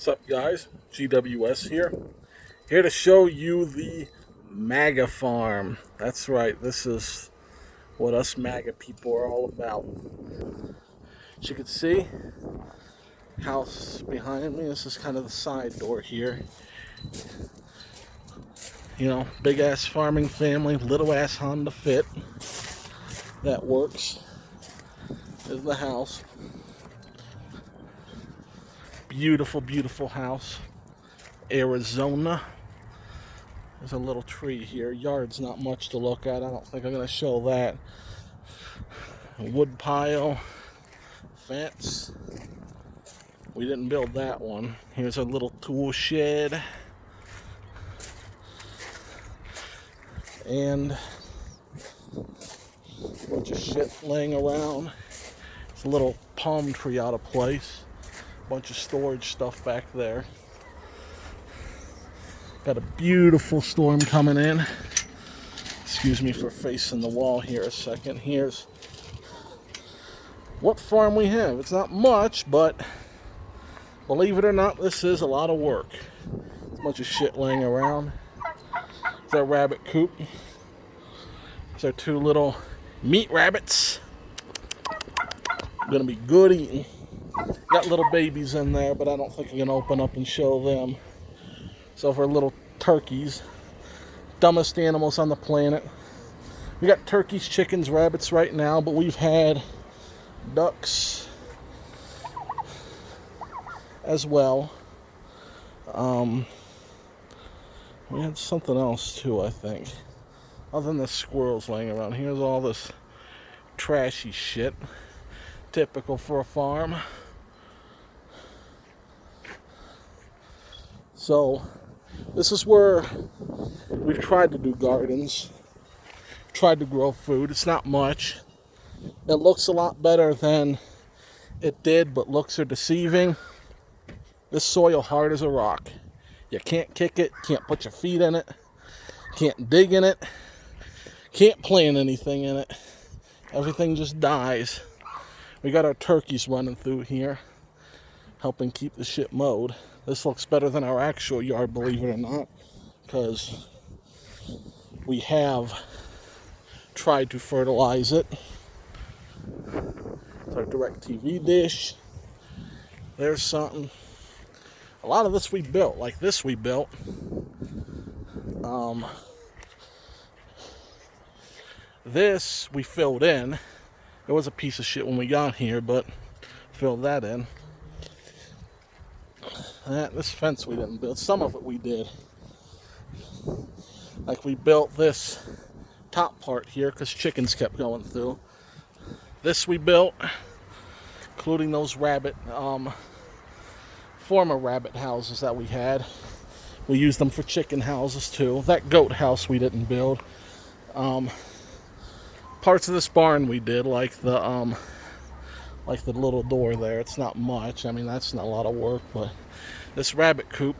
What's up, guys? GWS here to show you the MAGA Farm. That's right, this is what us MAGA people are all about. As you can see, house behind me, this is kind of the side door here. You know, big ass farming family, little ass Honda Fit. That works. There's the house. Beautiful, beautiful house. Arizona. There's a little tree here. Yard's not much to look at. I don't think I'm going to show that. A wood pile. Fence. We didn't build that one. Here's a little tool shed. And a bunch of shit laying around. It's a little palm tree out of place. Bunch of storage stuff back there. Got a beautiful storm coming in. Excuse me for facing the wall here a second. Here's what farm we have. It's not much, but believe it or not, this is a lot of work. There's a bunch of shit laying around. It's our rabbit coop. It's our two little meat rabbits. Gonna be good eating. Got little babies in there, but I don't think I'm gonna open up and show them. So for little turkeys, dumbest animals on the planet. We got turkeys, chickens, rabbits right now, but we've had ducks as well. We had something else too, I think. Other than the squirrels laying around. Here's all this trashy shit. Typical for a farm. So, this is where we've tried to do gardens, tried to grow food. It's not much. It looks a lot better than it did, but looks are deceiving. This soil hard as a rock. You can't kick it, can't put your feet in it, can't dig in it, can't plant anything in it. Everything just dies. We got our turkeys running through here, helping keep the shit mowed. This looks better than our actual yard, believe it or not, because we have tried to fertilize it. It's our DirecTV dish. There's something. A lot of this we built, like this we built. This we filled in. It was a piece of shit when we got here, but filled that in. This fence we didn't build. Some of it we did. Like we built this top part here because chickens kept going through. This we built, including those former rabbit houses that we had. We used them for chicken houses too. That goat house we didn't build. Parts of this barn we did, like the little door there. It's not much. I mean, that's not a lot of work, but this rabbit coop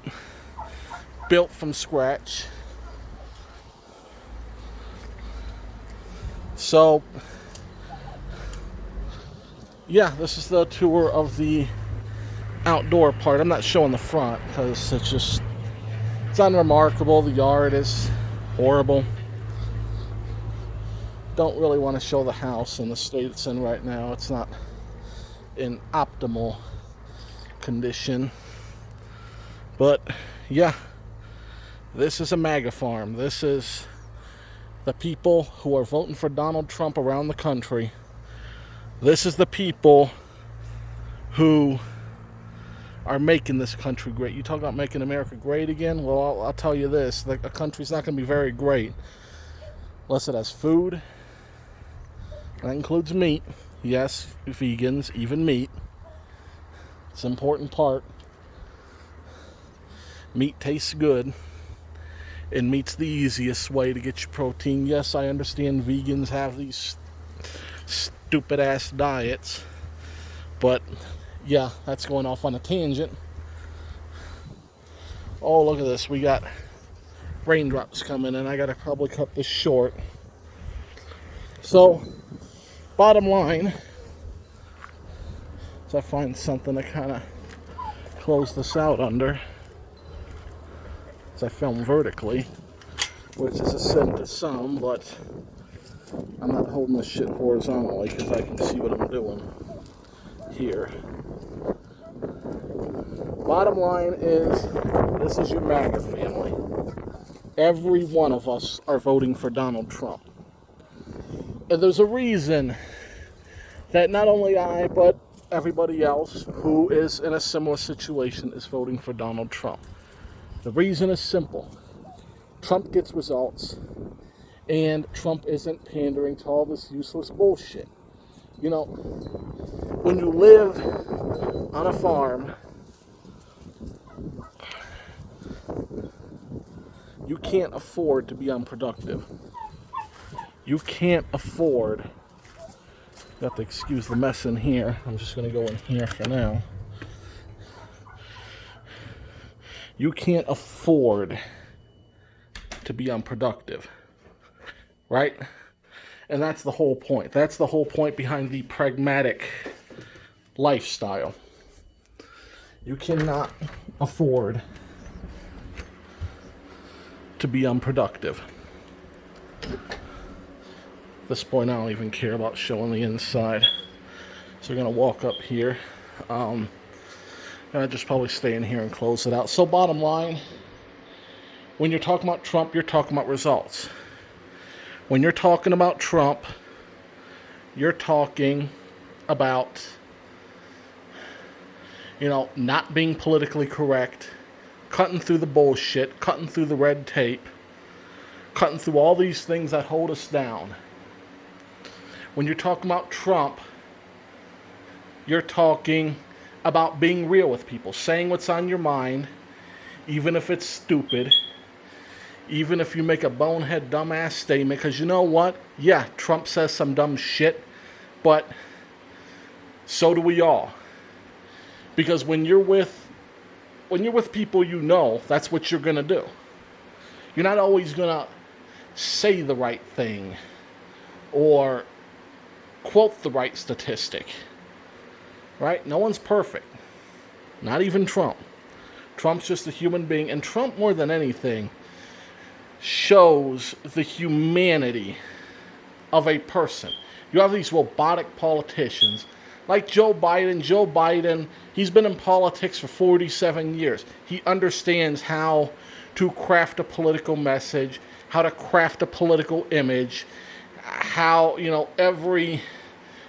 built from scratch. So yeah, this is the tour of the outdoor part. I'm not showing the front because it's unremarkable. The yard is horrible. Don't really want to show the house in the state it's in right now. It's not in optimal condition. But yeah, this is a MAGA farm. This is the people who are voting for Donald Trump around the country. This is the people who are making this country great. You talk about making America great again? Well, I'll tell you this. The country's not going to be very great unless it has food. That includes meat. Yes, vegans, even meat. It's an important part. Meat tastes good. And meat's the easiest way to get your protein. Yes, I understand vegans have these stupid ass diets. But yeah, that's going off on a tangent. Oh, look at this. We got raindrops coming in. I gotta probably cut this short. So, bottom line, is I find something to kind of close this out under, as I film vertically, which is a sin to some, but I'm not holding this shit horizontally because I can see what I'm doing here. Bottom line is, this is your MAGA family. Every one of us are voting for Donald Trump. And there's a reason that not only I, but everybody else who is in a similar situation is voting for Donald Trump. The reason is simple. Trump gets results, and Trump isn't pandering to all this useless bullshit. You know, when you live on a farm, you can't afford to be unproductive. You can't afford, you have to excuse the mess in here. I'm just going to go in here for now. You can't afford to be unproductive, right? And that's the whole point. That's the whole point behind the pragmatic lifestyle. You cannot afford to be unproductive. At this point, I don't even care about showing the inside. So we're going to walk up here. I'll just probably stay in here and close it out. So bottom line, when you're talking about Trump, you're talking about results. When you're talking about Trump, you're talking about, not being politically correct, cutting through the bullshit, cutting through the red tape, cutting through all these things that hold us down. When you're talking about Trump, you're talking about being real with people, saying what's on your mind, even if it's stupid, even if you make a bonehead dumbass statement, because you know what? Yeah, Trump says some dumb shit, but so do we all. Because when you're with people that's what you're going to do. You're not always going to say the right thing or quote the right statistic. Right? No one's perfect. Not even Trump. Trump's just a human being. And Trump, more than anything, shows the humanity of a person. You have these robotic politicians like Joe Biden. Joe Biden, he's been in politics for 47 years. He understands how to craft a political message, how to craft a political image, how, every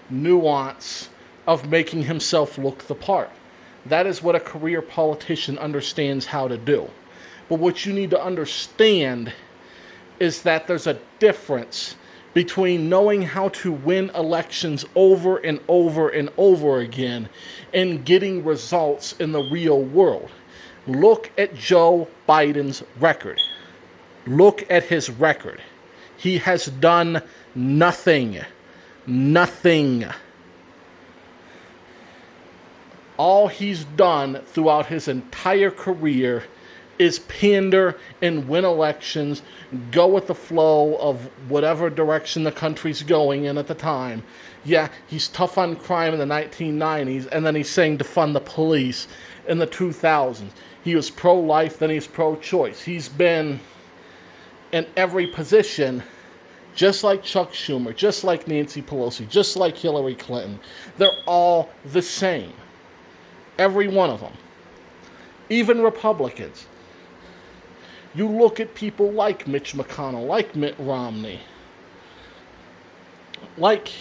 nuance of making himself look the part. That is what a career politician understands how to do. But what you need to understand is that there's a difference between knowing how to win elections over and over and over again and getting results in the real world. Look at Joe Biden's record. Look at his record. He has done nothing. Nothing. All he's done throughout his entire career is pander and win elections, go with the flow of whatever direction the country's going in at the time. Yeah, he's tough on crime in the 1990s, and then he's saying defund the police in the 2000s. He was pro-life, then he's pro-choice. He's been in every position, just like Chuck Schumer, just like Nancy Pelosi, just like Hillary Clinton. They're all the same. Every one of them. Even Republicans. You look at people like Mitch McConnell, like Mitt Romney, like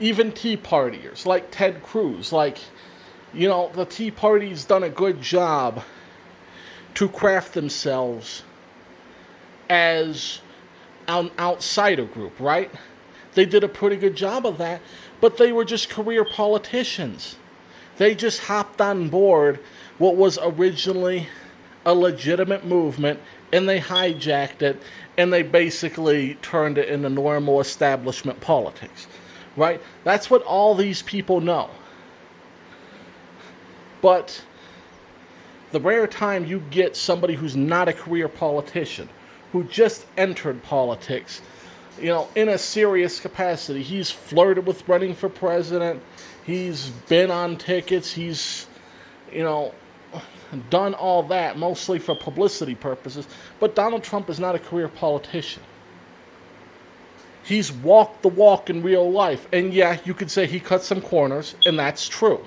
even Tea Partiers, like Ted Cruz, the Tea Party's done a good job to craft themselves as an outsider group, right? They did a pretty good job of that, but they were just career politicians. They just hopped on board what was originally a legitimate movement, and they hijacked it, and they basically turned it into normal establishment politics, right? That's what all these people know. But the rare time you get somebody who's not a career politician, who just entered politics, in a serious capacity, he's flirted with running for president, he's been on tickets, he's, done all that mostly for publicity purposes, but Donald Trump is not a career politician. He's walked the walk in real life. And yeah, you could say he cut some corners, and that's true.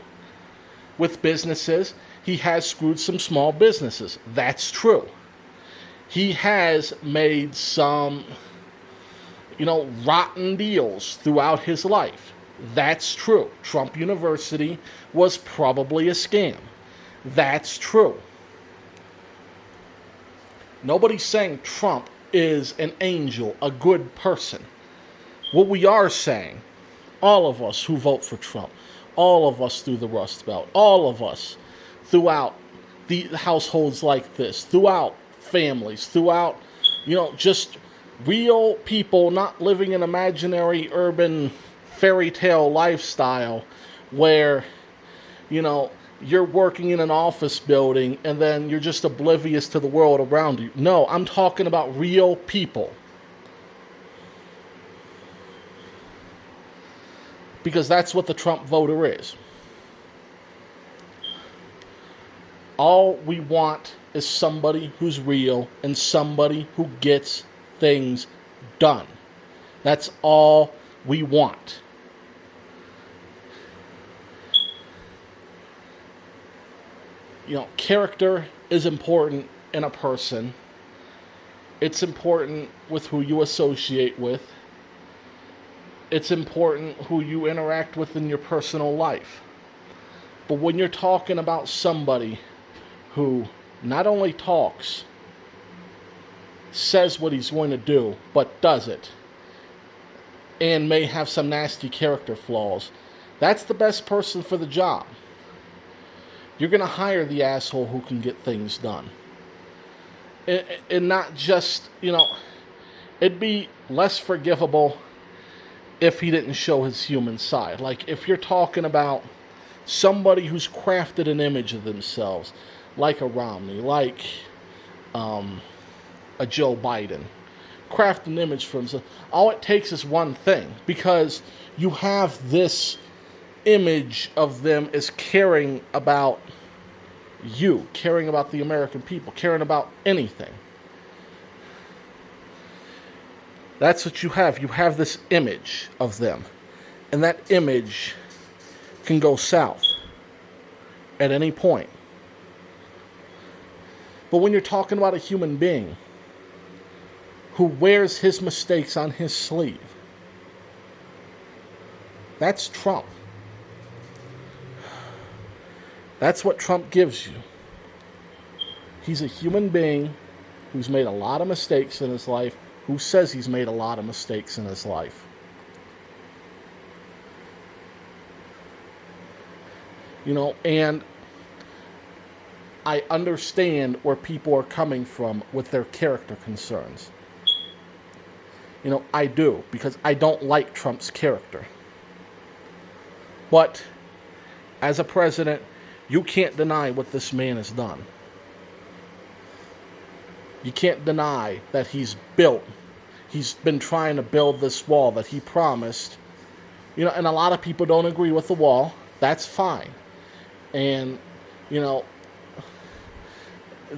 With businesses, he has screwed some small businesses. That's true. He has made some, rotten deals throughout his life. That's true. Trump University was probably a scam. That's true. Nobody's saying Trump is an angel, a good person. What we are saying, all of us who vote for Trump, all of us through the Rust Belt, all of us throughout the households like this, throughout families, throughout, just real people not living an imaginary urban fairy tale lifestyle where, you're working in an office building and then you're just oblivious to the world around you. No, I'm talking about real people. Because that's what the Trump voter is. All we want is somebody who's real and somebody who gets things done. That's all we want. Character is important in a person. It's important with who you associate with. It's important who you interact with in your personal life. But when you're talking about somebody who not only talks, says what he's going to do, but does it, and may have some nasty character flaws, that's the best person for the job. You're going to hire the asshole who can get things done. And not just, it'd be less forgivable if he didn't show his human side. Like, if you're talking about somebody who's crafted an image of themselves, like a Romney, like a Joe Biden, craft an image for himself. All it takes is one thing, because you have this image of them as caring about you, caring about the American people, caring about anything. That's what you have. You have this image of them. And that image can go south at any point. But when you're talking about a human being who wears his mistakes on his sleeve, that's Trump. That's what Trump gives you. He's a human being who's made a lot of mistakes in his life, who says he's made a lot of mistakes in his life. And I understand where people are coming from with their character concerns. I do, because I don't like Trump's character. But as a president, you can't deny what this man has done. You can't deny that he's been trying to build this wall that he promised. And a lot of people don't agree with the wall. That's fine. And,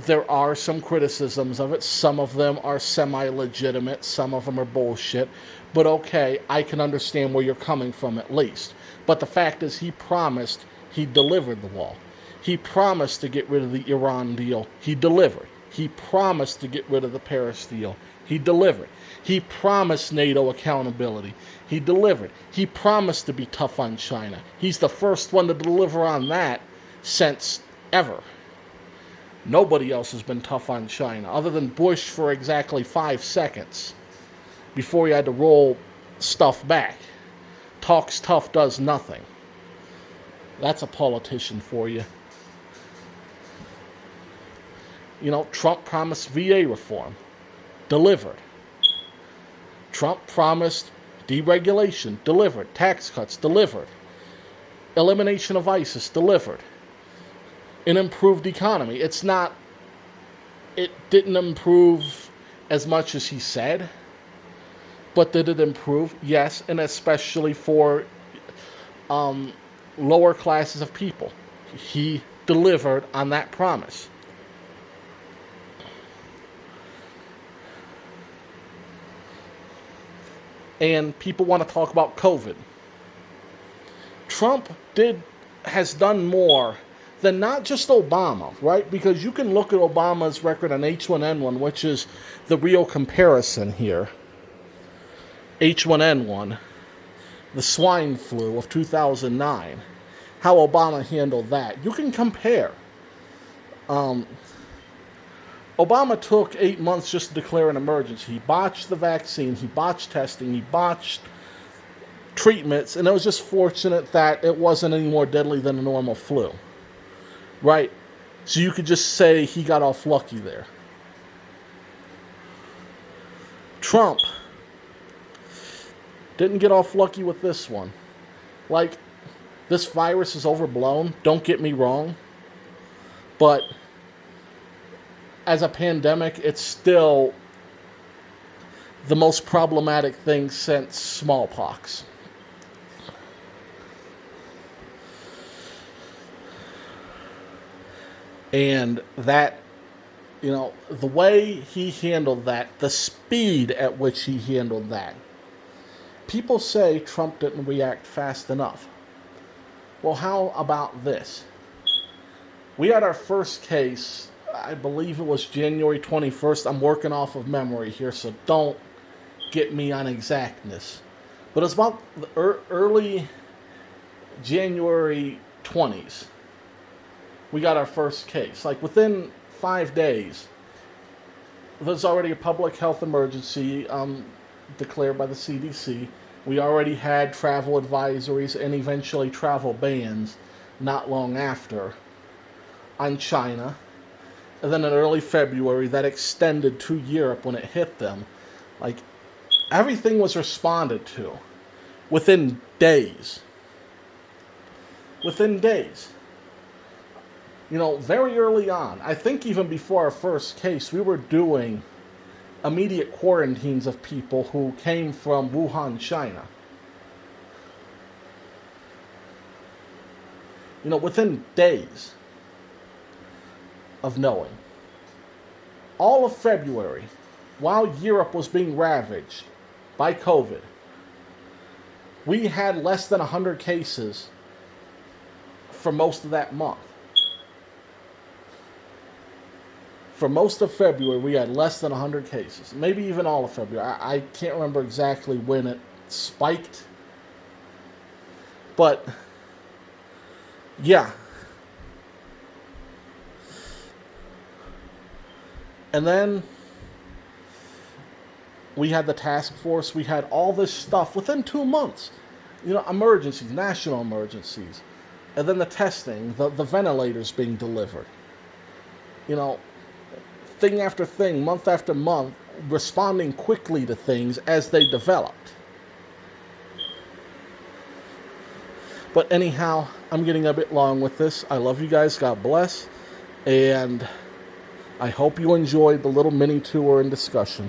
there are some criticisms of it. Some of them are semi-legitimate. Some of them are bullshit. But okay, I can understand where you're coming from at least. But the fact is, he promised, he delivered the wall. He promised to get rid of the Iran deal. He delivered. He promised to get rid of the Paris deal. He delivered. He promised NATO accountability. He delivered. He promised to be tough on China. He's the first one to deliver on that since ever. Nobody else has been tough on China, other than Bush for exactly 5 seconds before he had to roll stuff back. Talks tough, does nothing. That's a politician for you. Trump promised VA reform. Delivered. Trump promised deregulation. Delivered. Tax cuts. Delivered. Elimination of ISIS. Delivered. An improved economy. It didn't improve as much as he said. But did it improve? Yes, and especially for lower classes of people. He delivered on that promise. And people want to talk about COVID. Trump has done more than not just Obama, right? Because you can look at Obama's record on H1N1, which is the real comparison here. H1N1, the swine flu of 2009, how Obama handled that. You can compare. Obama took 8 months just to declare an emergency. He botched the vaccine, he botched testing, he botched treatments, and it was just fortunate that it wasn't any more deadly than a normal flu. Right? So you could just say he got off lucky there. Trump didn't get off lucky with this one. Like, this virus is overblown, don't get me wrong. But as a pandemic, it's still the most problematic thing since smallpox. And that, the way he handled that, the speed at which he handled that. People say Trump didn't react fast enough. Well, how about this? We had our first case, I believe it was January 21st. I'm working off of memory here, so don't get me on exactness. But it's about the early January 20s. We got our first case. Like within 5 days, there's already a public health emergency declared by the CDC. We already had travel advisories and eventually travel bans not long after on China. And then in early February, that extended to Europe when it hit them. Like, everything was responded to within days. Within days. Very early on, I think even before our first case, we were doing immediate quarantines of people who came from Wuhan, China. Within days of knowing. All of February, while Europe was being ravaged by COVID, we had less than 100 cases for most of that month. For most of February, we had less than 100 cases. Maybe even all of February. I can't remember exactly when it spiked. But, yeah. And then we had the task force. We had all this stuff within 2 months. Emergencies, national emergencies. And then the testing, the ventilators being delivered. Thing after thing, month after month, responding quickly to things as they developed. But anyhow, I'm getting a bit long with this. I love you guys. God bless. And I hope you enjoyed the little mini tour and discussion.